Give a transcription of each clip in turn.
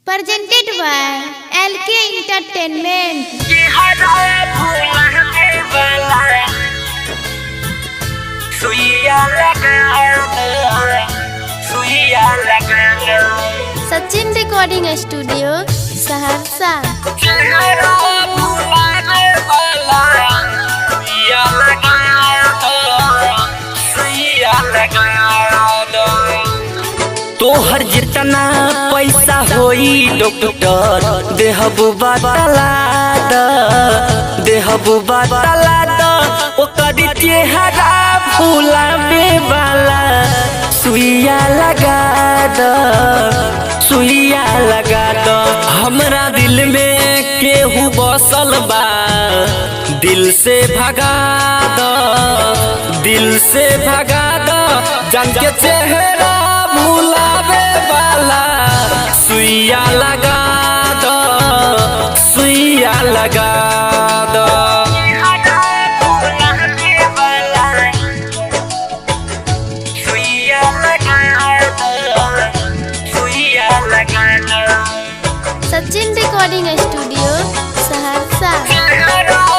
Presented by LK Entertainment. Sachin Recording Studio, Saharsa. तोहर जितना पैसा होई डॉक्टर देहबू बतला ओकर चेहरा फुलावे वाला सुइया लगा द हमरा दिल में केहू बसल बा दिल से भगा द जान के चेहरा भुलावे वाला सुइया लगा दो Sachin Recording Studio, Saharsa.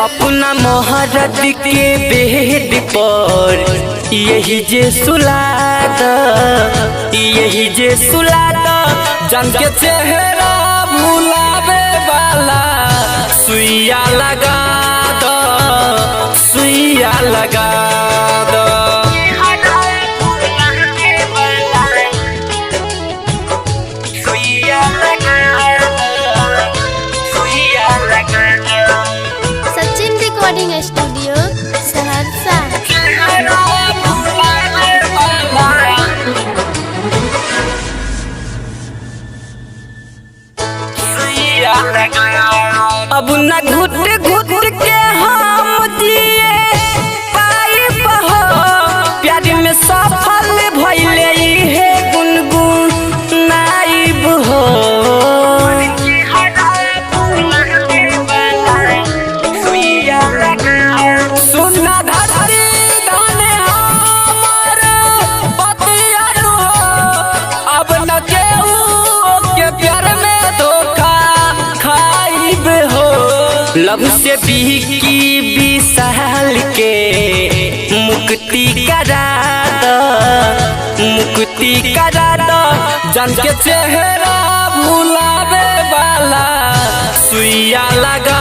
अपना मोहरत के बेड पर यही जे सुला द जान के चेहरा भुलावे वाला सुइया लगा दो Sachin Recording Studio, Saharsa. अब न घुट के हम जिए पाइब हो प्यार में सफल भइले इहे गुनगुन नाइब हो सुना धरती धने हमर बतियानु हो अब न केहू के प्यार में धोखा खाइब हो लब से बिकी विशाल के मुक्ति करा दो जान के चेहरा भुलावे वाला सुइया लगा